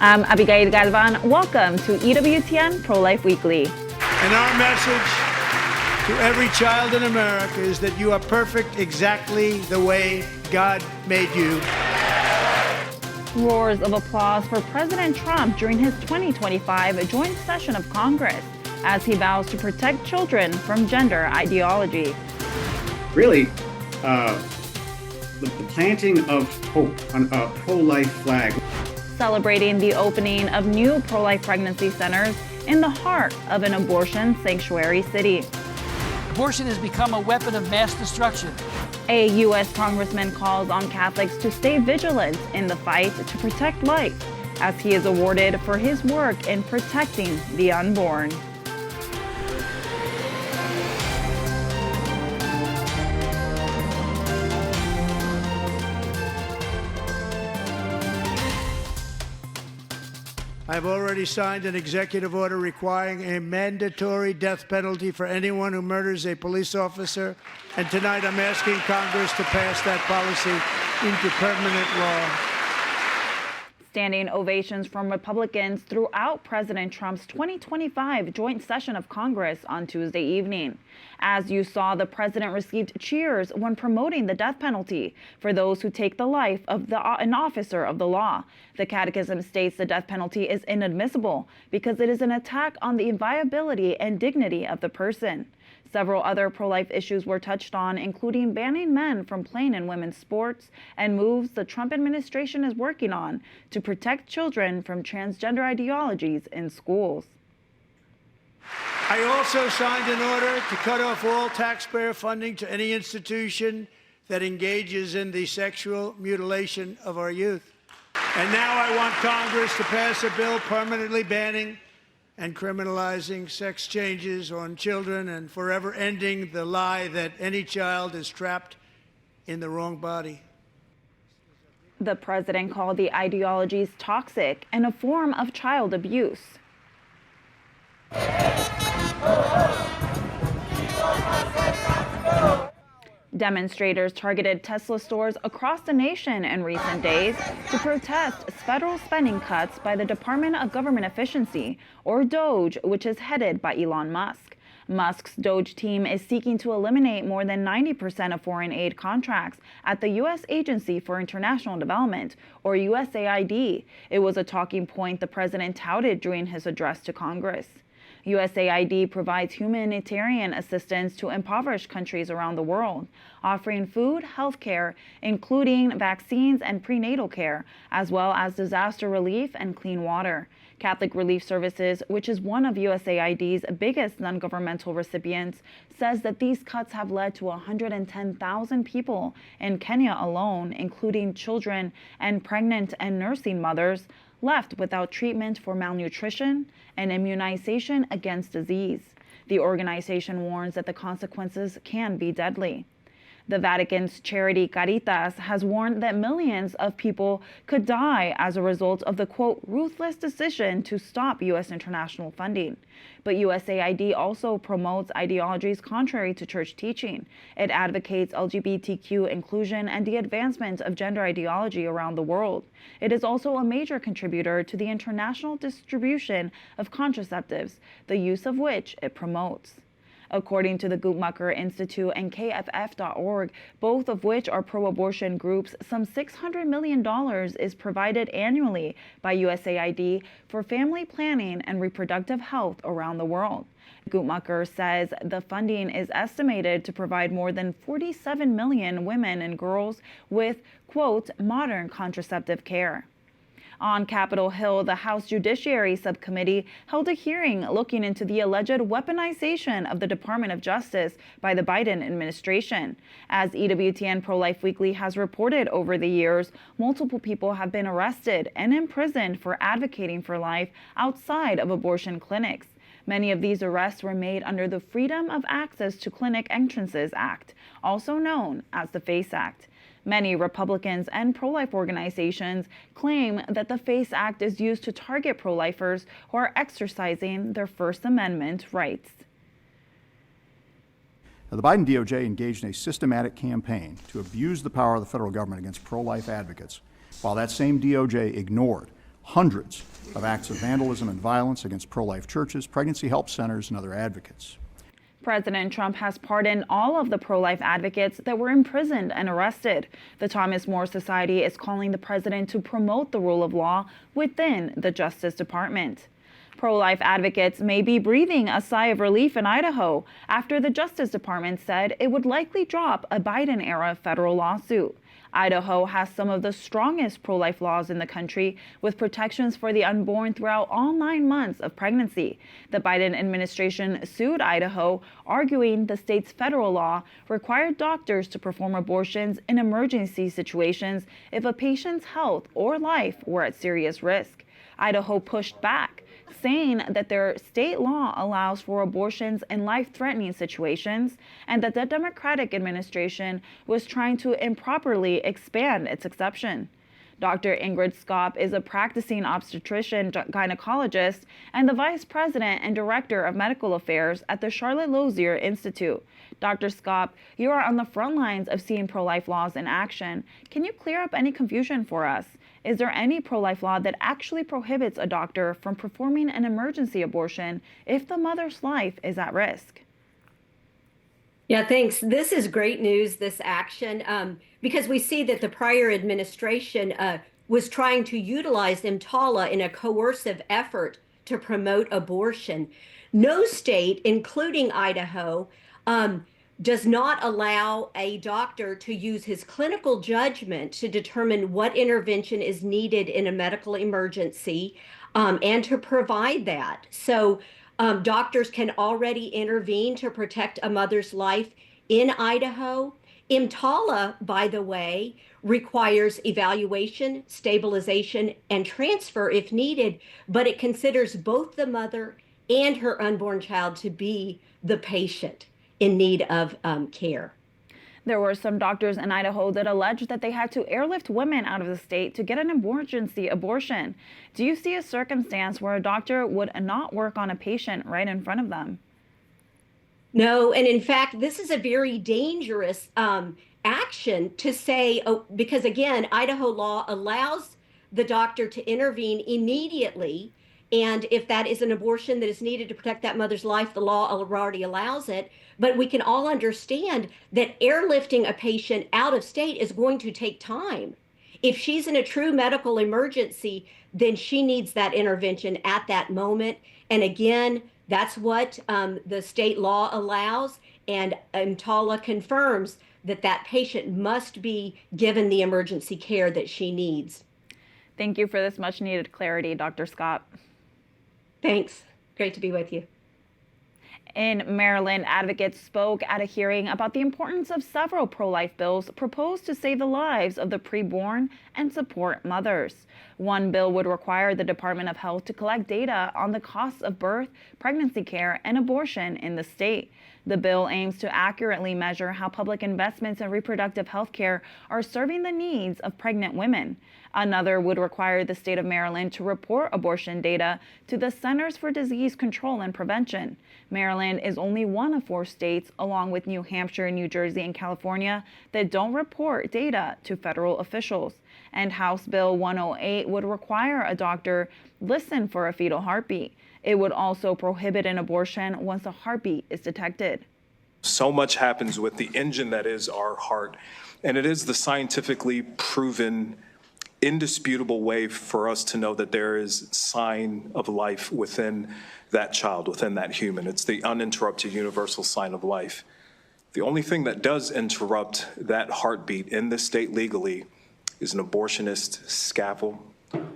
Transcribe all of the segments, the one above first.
I'm Abigail Galvan. Welcome to EWTN Pro-Life Weekly. And our message to every child in America is that you are perfect exactly the way God made you. Roars of applause for President Trump during his 2025 joint session of Congress as he vows to protect children from gender ideology. Really, the planting of hope on a pro-life flag. Celebrating the opening of new pro-life pregnancy centers in the heart of an abortion sanctuary city. Abortion has become a weapon of mass destruction. A U.S. congressman calls on Catholics to stay vigilant in the fight to protect life, as he is awarded for his work in protecting the unborn. I've already signed an executive order requiring a mandatory death penalty for anyone who murders a police officer. And tonight I'm asking Congress to pass that policy into permanent law. Standing ovations from Republicans throughout President Trump's 2025 joint session of Congress on Tuesday evening. As you saw, the president received cheers when promoting the death penalty for those who take the life of an officer of the law. The Catechism states the death penalty is inadmissible because it is an attack on the inviolability and dignity of the person. Several other pro-life issues were touched on, including banning men from playing in women's sports and moves the Trump administration is working on to protect children from transgender ideologies in schools. I also signed an order to cut off all taxpayer funding to any institution that engages in the sexual mutilation of our youth. And now I want Congress to pass a bill permanently banning and criminalizing sex changes on children and forever ending the lie that any child is trapped in the wrong body. The president called the ideologies toxic and a form of child abuse. Demonstrators targeted Tesla stores across the nation in recent days to protest federal spending cuts by the Department of Government Efficiency, or DOGE, which is headed by Elon Musk. Musk's DOGE team is seeking to eliminate more than 90% of foreign aid contracts at the U.S. Agency for International Development, or USAID. It was a talking point the president touted during his address to Congress. USAID provides humanitarian assistance to impoverished countries around the world, offering food, health care, including vaccines and prenatal care, as well as disaster relief and clean water. Catholic Relief Services, which is one of USAID's biggest non-governmental recipients, says that these cuts have led to 110,000 people in Kenya alone, including children and pregnant and nursing mothers, left without treatment for malnutrition and immunization against disease. The organization warns that the consequences can be deadly. The Vatican's charity Caritas has warned that millions of people could die as a result of the, quote, ruthless decision to stop U.S. international funding. But USAID also promotes ideologies contrary to church teaching. It advocates LGBTQ inclusion and the advancement of gender ideology around the world. It is also a major contributor to the international distribution of contraceptives, the use of which it promotes. According to the Guttmacher Institute and KFF.org, both of which are pro-abortion groups, some $600 million is provided annually by USAID for family planning and reproductive health around the world. Guttmacher says the funding is estimated to provide more than 47 million women and girls with, quote, modern contraceptive care. On Capitol Hill, the House Judiciary Subcommittee held a hearing looking into the alleged weaponization of the Department of Justice by the Biden administration. As EWTN Pro-Life Weekly has reported over the years, multiple people have been arrested and imprisoned for advocating for life outside of abortion clinics. Many of these arrests were made under the Freedom of Access to Clinic Entrances Act, also known as the FACE Act. Many Republicans and pro-life organizations claim that the FACE Act is used to target pro-lifers who are exercising their First Amendment rights. Now, the Biden DOJ engaged in a systematic campaign to abuse the power of the federal government against pro-life advocates, while that same DOJ ignored hundreds of acts of vandalism and violence against pro-life churches, pregnancy help centers, and other advocates. President Trump has pardoned all of the pro-life advocates that were imprisoned and arrested. The Thomas More Society is calling the president to promote the rule of law within the Justice Department. Pro-life advocates may be breathing a sigh of relief in Idaho after the Justice Department said it would likely drop a Biden-era federal lawsuit. Idaho has some of the strongest pro-life laws in the country, with protections for the unborn throughout all 9 months of pregnancy. The Biden administration sued Idaho, arguing the state's federal law required doctors to perform abortions in emergency situations if a patient's health or life were at serious risk. Idaho pushed back, saying that their state law allows for abortions in life-threatening situations and that the Democratic administration was trying to improperly expand its exception. Dr. Ingrid Skopp is a practicing obstetrician gynecologist and the vice president and director of medical affairs at the Charlotte Lozier Institute. Dr. Skopp, you are on the front lines of seeing pro-life laws in action. Can you clear up any confusion for us? Is there any pro-life law that actually prohibits a doctor from performing an emergency abortion if the mother's life is at risk? Yeah, thanks. This is great news, this action, because we see that the prior administration was trying to utilize EMTALA in a coercive effort to promote abortion. No state, including Idaho, does not allow a doctor to use his clinical judgment to determine what intervention is needed in a medical emergency and to provide that. So doctors can already intervene to protect a mother's life in Idaho. EMTALA, by the way, requires evaluation, stabilization, and transfer if needed, but it considers both the mother and her unborn child to be the patient in need of care. There were some doctors in Idaho that alleged that they had to airlift women out of the state to get an emergency abortion. Do you see a circumstance where a doctor would not work on a patient right in front of them? No, and in fact, this is a very dangerous action to say, because again, Idaho law allows the doctor to intervene immediately. And if that is an abortion that is needed to protect that mother's life, the law already allows it. But we can all understand that airlifting a patient out of state is going to take time. If she's in a true medical emergency, then she needs that intervention at that moment. And again, that's what the state law allows. And EMTALA confirms that that patient must be given the emergency care that she needs. Thank you for this much needed clarity, Dr. Scott. Thanks. Great to be with you. In Maryland, advocates spoke at a hearing about the importance of several pro-life bills proposed to save the lives of the preborn and support mothers. One bill would require the Department of Health to collect data on the costs of birth, pregnancy care, and abortion in the state. The bill aims to accurately measure how public investments in reproductive health care are serving the needs of pregnant women. Another would require the state of Maryland to report abortion data to the Centers for Disease Control and Prevention. Maryland is only one of 4 states, along with New Hampshire, New Jersey, and California, that don't report data to federal officials. And House Bill 108 would require a doctor listen for a fetal heartbeat. It would also prohibit an abortion once a heartbeat is detected. So much happens with the engine that is our heart, and it is the scientifically proven, indisputable way for us to know that there is sign of life within that child, within that human. It's the uninterrupted universal sign of life. The only thing that does interrupt that heartbeat in this state legally is an abortionist scalpel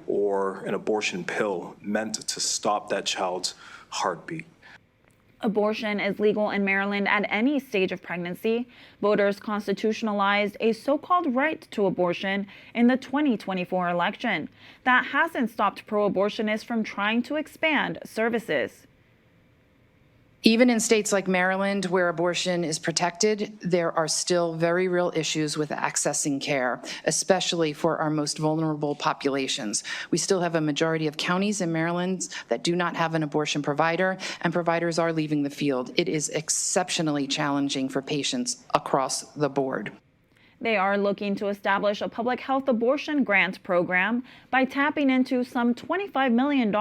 or an abortion pill meant to stop that child's heartbeat. Abortion is legal in Maryland at any stage of pregnancy. Voters constitutionalized a so-called right to abortion in the 2024 election. That hasn't stopped pro-abortionists from trying to expand services. Even in states like Maryland, where abortion is protected, there are still very real issues with accessing care, especially for our most vulnerable populations. We still have a majority of counties in Maryland that do not have an abortion provider, and providers are leaving the field. It is exceptionally challenging for patients across the board. They are looking to establish a public health abortion grant program by tapping into some $25 million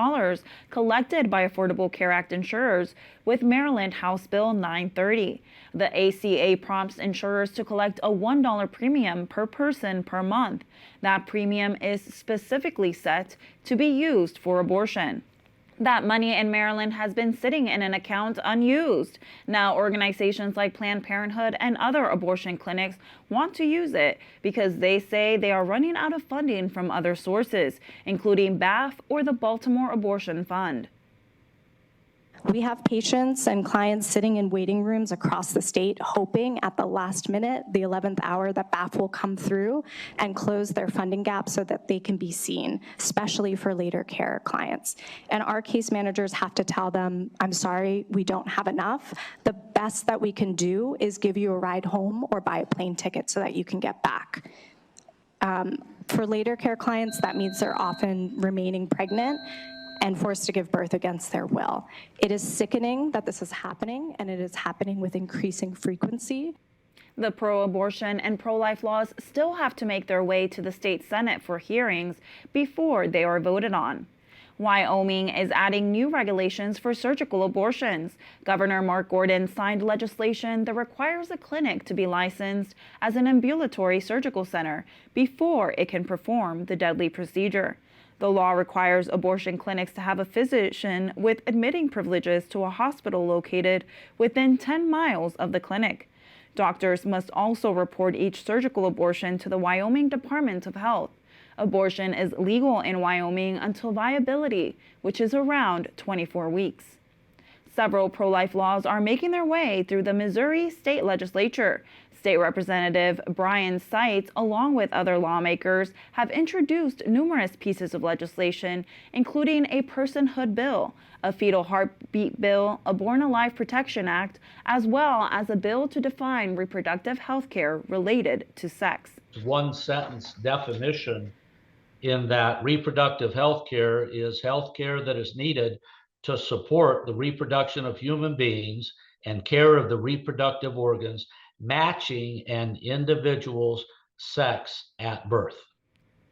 collected by Affordable Care Act insurers with Maryland House Bill 930. The ACA prompts insurers to collect a $1 premium per person per month. That premium is specifically set to be used for abortion. That money in Maryland has been sitting in an account unused. Now, organizations like Planned Parenthood and other abortion clinics want to use it because they say they are running out of funding from other sources, including BAF or the Baltimore Abortion Fund. We have patients and clients sitting in waiting rooms across the state hoping at the last minute, the 11th hour, that BAF will come through and close their funding gap so that they can be seen, especially for later care clients. And our case managers have to tell them, I'm sorry, we don't have enough. The best that we can do is give you a ride home or buy a plane ticket so that you can get back. For later care clients, that means they're often remaining pregnant and forced to give birth against their will. It is sickening that this is happening, and it is happening with increasing frequency. The pro-abortion and pro-life laws still have to make their way to the state Senate for hearings before they are voted on. Wyoming is adding new regulations for surgical abortions. Governor Mark Gordon signed legislation that requires a clinic to be licensed as an ambulatory surgical center before it can perform the deadly procedure. The law requires abortion clinics to have a physician with admitting privileges to a hospital located within 10 miles of the clinic. Doctors must also report each surgical abortion to the Wyoming Department of Health. Abortion is legal in Wyoming until viability, which is around 24 weeks. Several pro-life laws are making their way through the Missouri state legislature. State Representative Brian Seitz, along with other lawmakers, have introduced numerous pieces of legislation, including a personhood bill, a fetal heartbeat bill, a Born Alive Protection Act, as well as a bill to define reproductive health care related to sex. One sentence definition in that reproductive health care is health care that is needed to support the reproduction of human beings and care of the reproductive organs, matching an individual's sex at birth.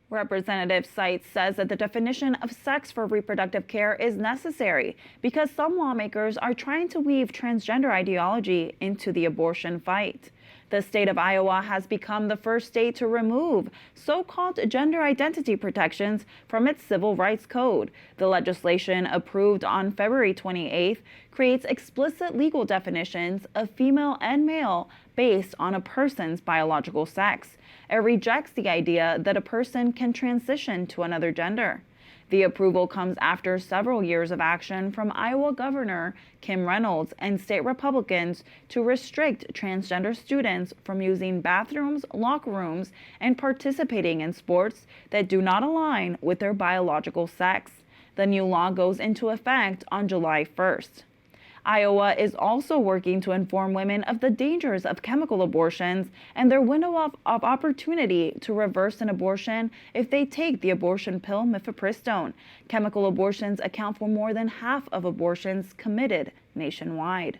Representative Seitz says that the definition of sex for reproductive care is necessary because some lawmakers are trying to weave transgender ideology into the abortion fight. The state of Iowa has become the first state to remove so-called gender identity protections from its civil rights code. The legislation approved on February 28th creates explicit legal definitions of female and male based on a person's biological sex. It rejects the idea that a person can transition to another gender. The approval comes after several years of action from Iowa Governor Kim Reynolds and state Republicans to restrict transgender students from using bathrooms, locker rooms, and participating in sports that do not align with their biological sex. The new law goes into effect on July 1st. Iowa is also working to inform women of the dangers of chemical abortions and their window of opportunity to reverse an abortion if they take the abortion pill mifepristone. Chemical abortions account for more than half of abortions committed nationwide.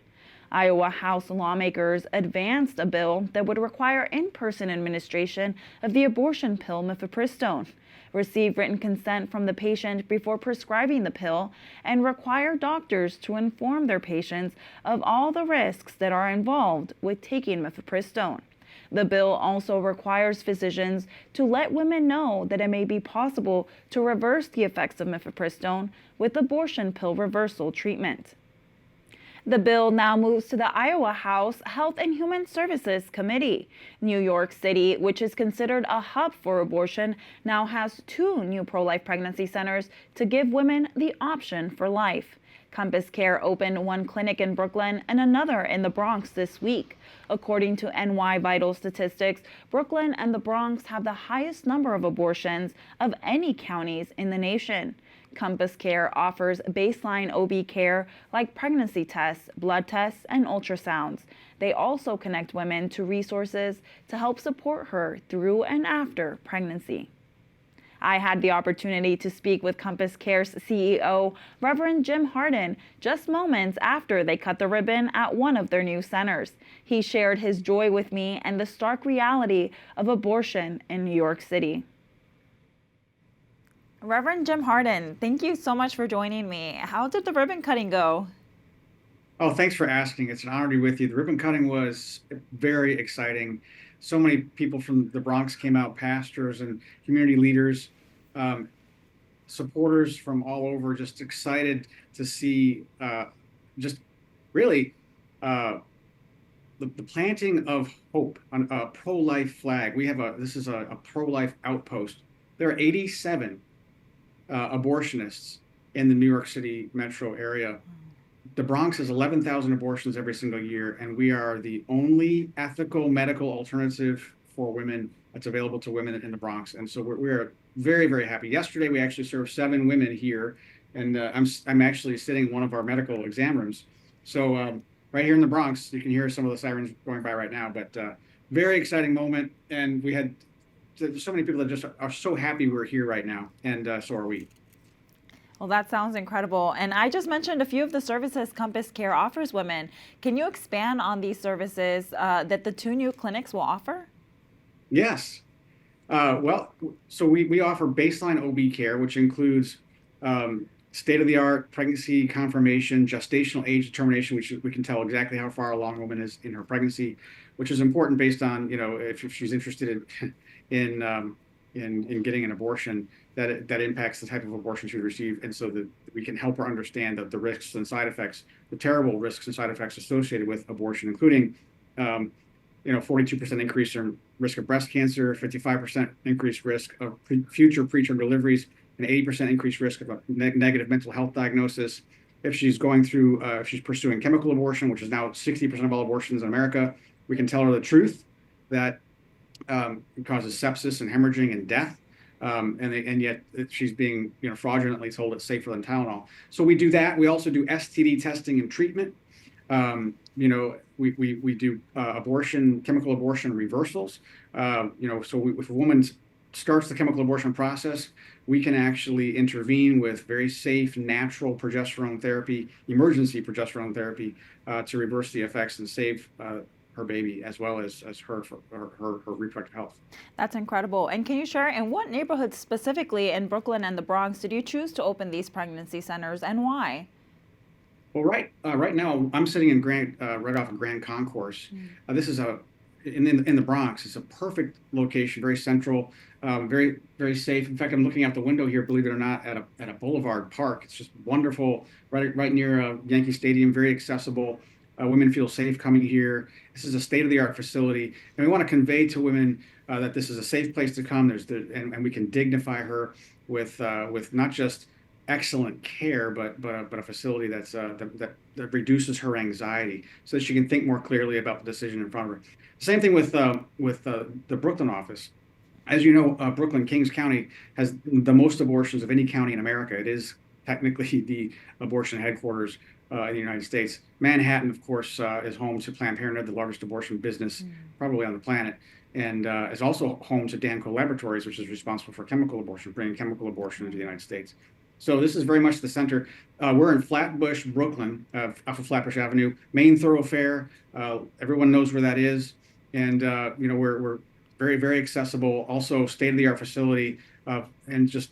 Iowa House lawmakers advanced a bill that would require in-person administration of the abortion pill mifepristone, receive written consent from the patient before prescribing the pill, and require doctors to inform their patients of all the risks that are involved with taking mifepristone. The bill also requires physicians to let women know that it may be possible to reverse the effects of mifepristone with abortion pill reversal treatment. The bill now moves to the Iowa House Health and Human Services Committee. New York City, which is considered a hub for abortion, now has 2 new pro-life pregnancy centers to give women the option for life. Compass Care opened 1 clinic in Brooklyn and another in the Bronx this week. According to NY Vital statistics, Brooklyn and the Bronx have the highest number of abortions of any counties in the nation. Compass Care offers baseline OB care like pregnancy tests, blood tests, and ultrasounds. They also connect women to resources to help support her through and after pregnancy. I had the opportunity to speak with Compass Care's CEO, Reverend Jim Harden, just moments after they cut the ribbon at one of their new centers. He shared his joy with me and the stark reality of abortion in New York City. Reverend Jim Harden, thank you so much for joining me. How did the ribbon cutting go? Oh, thanks for asking. It's an honor to be with you. The ribbon cutting was very exciting. So many people from the Bronx came out, pastors and community leaders, supporters from all over, just excited to see just really the planting of hope on a pro-life flag. This is a pro-life outpost. There are 87 abortionists in the New York City metro area. The Bronx has 11,000 abortions every single year, and we are the only ethical medical alternative for women that's available to women in the Bronx. And so we're very, very happy. Yesterday, we actually served 7 women here, and I'm actually sitting in one of our medical exam rooms. So right here in the Bronx, you can hear some of the sirens going by right now, but very exciting moment. And we had so many people that just are so happy we're here right now, and so are we. Well, that sounds incredible. And I just mentioned a few of the services Compass Care offers women. Can you expand on these services that the 2 new clinics will offer? Yes. Well, so we offer baseline OB care, which includes state-of-the-art pregnancy confirmation, gestational age determination, which we can tell exactly how far along a woman is in her pregnancy, which is important based on, if she's interested in getting an abortion, that impacts the type of abortion she would receive, and so that we can help her understand the risks and side effects, the terrible risks and side effects associated with abortion, including 42% increase in risk of breast cancer, 55% increased risk of future preterm deliveries, an 80% increased risk of a negative mental health diagnosis. If she's going through, if she's pursuing chemical abortion, which is now 60% of all abortions in America, we can tell her the truth that it causes sepsis and hemorrhaging and death. And yet she's being fraudulently told it's safer than Tylenol. So we do that. We also do STD testing and treatment. We do chemical abortion reversals. If a woman starts the chemical abortion process, we can actually intervene with very safe, natural progesterone therapy, emergency progesterone therapy, to reverse the effects and save her baby, as well as her reproductive health. That's incredible. And can you share in what neighborhoods specifically in Brooklyn and the Bronx did you choose to open these pregnancy centers, and why? Well, right now I'm sitting in right off of Grand Concourse. This is in the Bronx. It's a perfect location, very central, very, very safe. In fact, I'm looking out the window here, believe it or not, at a boulevard park. It's just wonderful, right near Yankee Stadium, very accessible. Women feel safe coming here. This is a state-of-the-art facility, and we want to convey to women that this is a safe place to come. And we can dignify her with not just excellent care, but a facility that reduces her anxiety, so that she can think more clearly about the decision in front of her. Same thing with the Brooklyn office. As you know, Brooklyn, Kings County, has the most abortions of any county in America. It is technically the abortion headquarters in the United States. Manhattan, of course, is home to Planned Parenthood, the largest abortion business probably on the planet, and is also home to Danco Laboratories, which is responsible for chemical abortion, bringing chemical abortion into the United States. So this is very much the center. We're in Flatbush, Brooklyn, off of Flatbush Avenue, main thoroughfare. Everyone knows where that is, and we're very, very accessible. Also, state-of-the-art facility, and just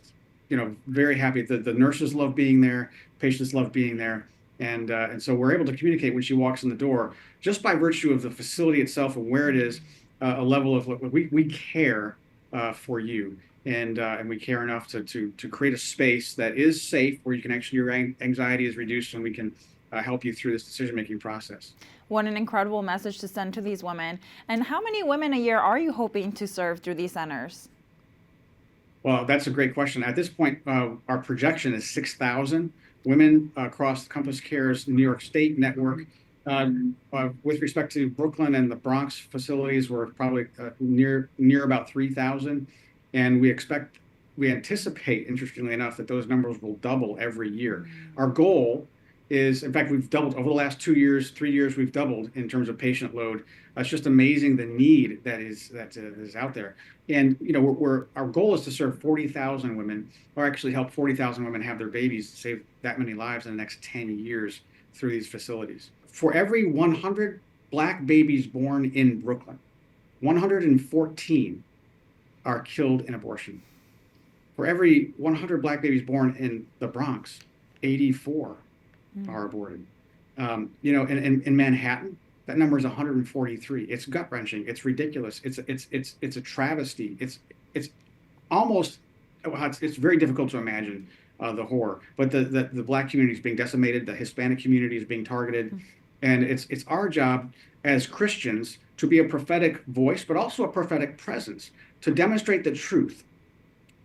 very happy. The nurses love being there, patients love being there. And so we're able to communicate when she walks in the door, just by virtue of the facility itself and where it is, a level of we care for you, and we care enough to create a space that is safe, where you can actually, your anxiety is reduced, and we can help you through this decision-making process. What an incredible message to send to these women. And how many women a year are you hoping to serve through these centers? Well, that's a great question. At this point, our projection is 6,000 women across Compass Care's New York State network. With respect to Brooklyn and the Bronx facilities, we're probably near about 3,000, and we anticipate, interestingly enough, that those numbers will double every year. Our goal is, in fact, we've doubled over the last 2 years, 3 years, we've doubled in terms of patient load. It's just amazing the need that is out there. And, you know, our goal is to serve 40,000 women, or actually help 40,000 women have their babies, save that many lives in the next 10 years through these facilities. For every 100 Black babies born in Brooklyn, 114 are killed in abortion. For every 100 Black babies born in the Bronx, 84 are aborted. You know, in Manhattan, that number is 143. It's gut-wrenching. It's ridiculous. It's a travesty. It's almost, it's very difficult to imagine the horror. But the Black community is being decimated. The Hispanic community is being targeted, and it's our job as Christians to be a prophetic voice, but also a prophetic presence, to demonstrate the truth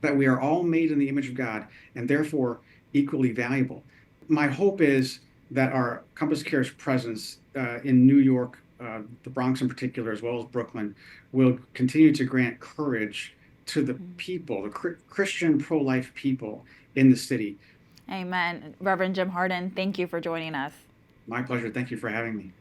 that we are all made in the image of God and therefore equally valuable. My hope is that our Compass Care's presence in New York, the Bronx in particular, as well as Brooklyn, will continue to grant courage to the people, the Christian pro-life people in the city. Amen. Reverend Jim Harden, thank you for joining us. My pleasure. Thank you for having me.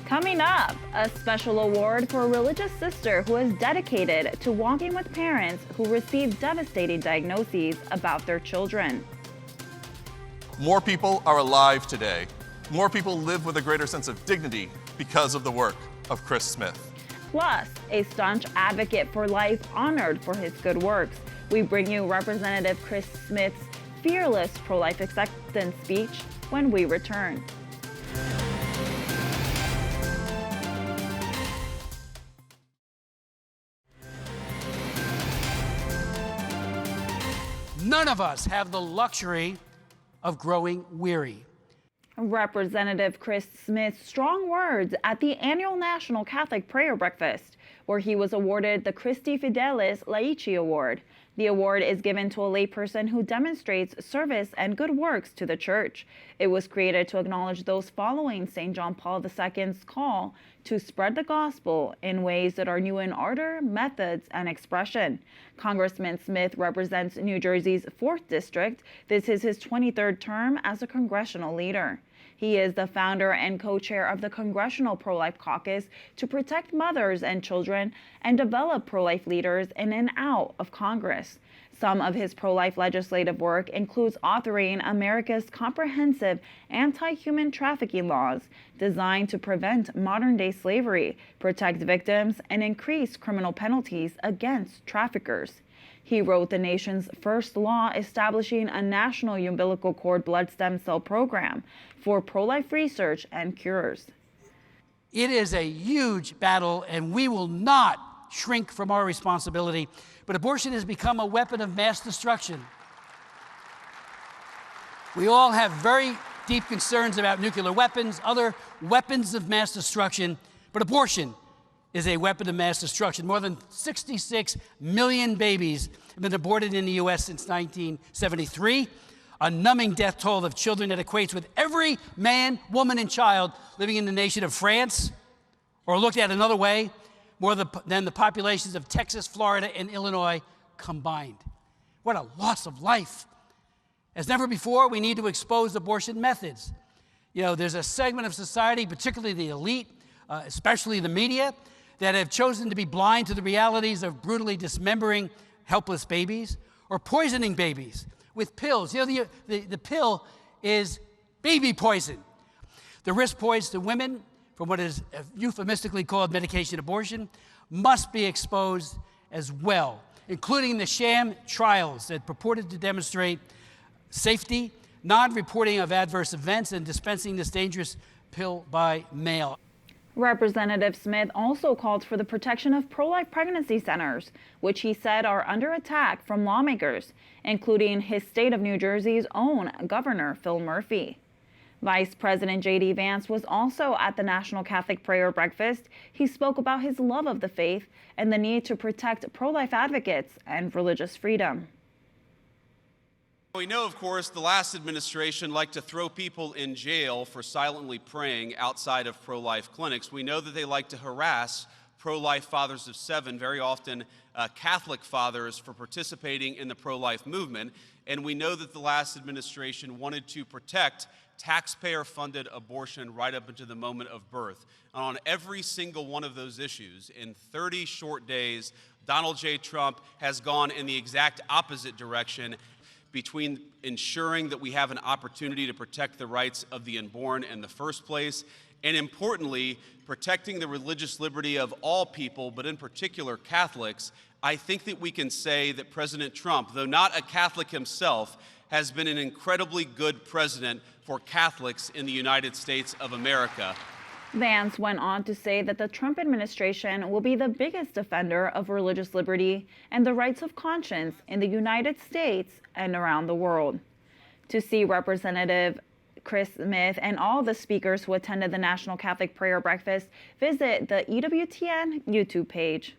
Coming up, a special award for a religious sister who is dedicated to walking with parents who receive devastating diagnoses about their children. More people are alive today. More people live with a greater sense of dignity because of the work of Chris Smith. Plus, a staunch advocate for life honored for his good works. We bring you Representative Chris Smith's fearless pro-life acceptance speech when we return. None of us have the luxury of growing weary. Representative Chris Smith's strong words at the annual National Catholic Prayer Breakfast, where he was awarded the Christi Fidelis Laici Award. The award is given to a layperson who demonstrates service and good works to the Church. It was created to acknowledge those following St. John Paul II's call to spread the gospel in ways that are new in ardor, methods, and expression. Congressman Smith represents New Jersey's 4th District. This is his 23rd term as a congressional leader. He is the founder and co-chair of the Congressional Pro-Life Caucus to protect mothers and children and develop pro-life leaders in and out of Congress. Some of his pro-life legislative work includes authoring America's comprehensive anti-human trafficking laws designed to prevent modern-day slavery, protect victims, and increase criminal penalties against traffickers. He wrote the nation's first law establishing a national umbilical cord blood stem cell program for pro-life research and cures. It is a huge battle, and we will not shrink from our responsibility. But abortion has become a weapon of mass destruction. We all have very deep concerns about nuclear weapons, other weapons of mass destruction, but abortion is a weapon of mass destruction. More than 66 million babies have been aborted in the U.S. since 1973, a numbing death toll of children that equates with every man, woman, and child living in the nation of France, or looked at another way, more than the populations of Texas, Florida, and Illinois combined. What a loss of life. As never before, we need to expose abortion methods. You know, there's a segment of society, particularly the elite, especially the media, that have chosen to be blind to the realities of brutally dismembering helpless babies or poisoning babies with pills. You know, the pill is baby poison. The risk posed to women from what is euphemistically called medication abortion must be exposed as well, including the sham trials that purported to demonstrate safety, non-reporting of adverse events, and dispensing this dangerous pill by mail. Representative Smith also called for the protection of pro-life pregnancy centers, which he said are under attack from lawmakers, including his state of New Jersey's own Governor Phil Murphy. Vice President J.D. Vance was also at the National Catholic Prayer Breakfast. He spoke about his love of the faith and the need to protect pro-life advocates and religious freedom. We know, of course, the last administration liked to throw people in jail for silently praying outside of pro-life clinics. We know that they like to harass pro-life fathers of 7, very often Catholic fathers, for participating in the pro-life movement. And we know that the last administration wanted to protect taxpayer-funded abortion right up into the moment of birth. And on every single one of those issues, in 30 short days, Donald J. Trump has gone in the exact opposite direction, between ensuring that we have an opportunity to protect the rights of the unborn in the first place, and importantly, protecting the religious liberty of all people, but in particular Catholics. I think that we can say that President Trump, though not a Catholic himself, has been an incredibly good president for Catholics in the United States of America. Vance went on to say that the Trump administration will be the biggest defender of religious liberty and the rights of conscience in the United States and around the world. To see Representative Chris Smith and all the speakers who attended the National Catholic Prayer Breakfast, visit the EWTN YouTube page.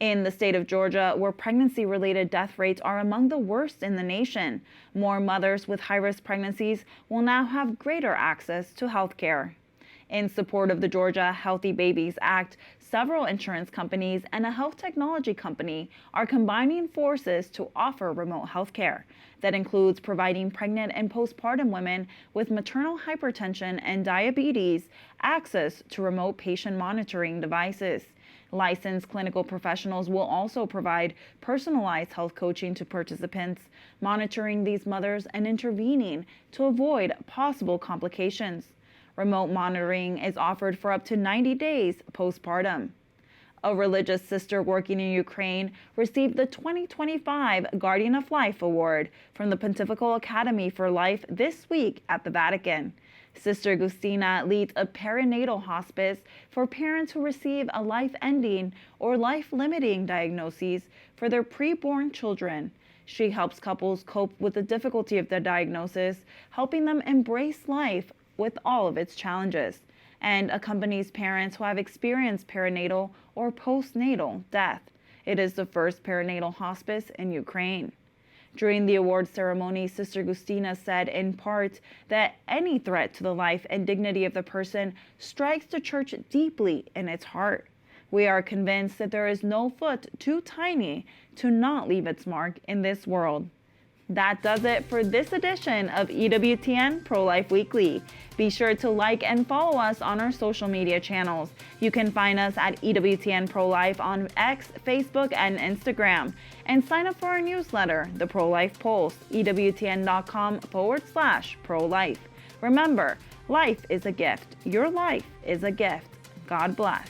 In the state of Georgia, where pregnancy-related death rates are among the worst in the nation, more mothers with high-risk pregnancies will now have greater access to health care. In support of the Georgia Healthy Babies Act, several insurance companies and a health technology company are combining forces to offer remote health care. That includes providing pregnant and postpartum women with maternal hypertension and diabetes access to remote patient monitoring devices. Licensed clinical professionals will also provide personalized health coaching to participants, monitoring these mothers and intervening to avoid possible complications. Remote monitoring is offered for up to 90 days postpartum. A religious sister working in Ukraine received the 2025 Guardian of Life Award from the Pontifical Academy for Life this week at the Vatican. Sister Gustina leads a perinatal hospice for parents who receive a life-ending or life-limiting diagnoses for their preborn children. She helps couples cope with the difficulty of the diagnosis, helping them embrace life with all of its challenges, and accompanies parents who have experienced perinatal or postnatal death. It is the first perinatal hospice in Ukraine. During the award ceremony, Sister Gustina said in part that any threat to the life and dignity of the person strikes the church deeply in its heart. We are convinced that there is no foot too tiny to not leave its mark in this world. That does it for this edition of EWTN Pro-Life Weekly. Be sure to like and follow us on our social media channels. You can find us at EWTN Pro-Life on X, Facebook, and Instagram. And sign up for our newsletter, The Pro-Life Pulse, EWTN.com/pro-life. Remember, life is a gift. Your life is a gift. God bless.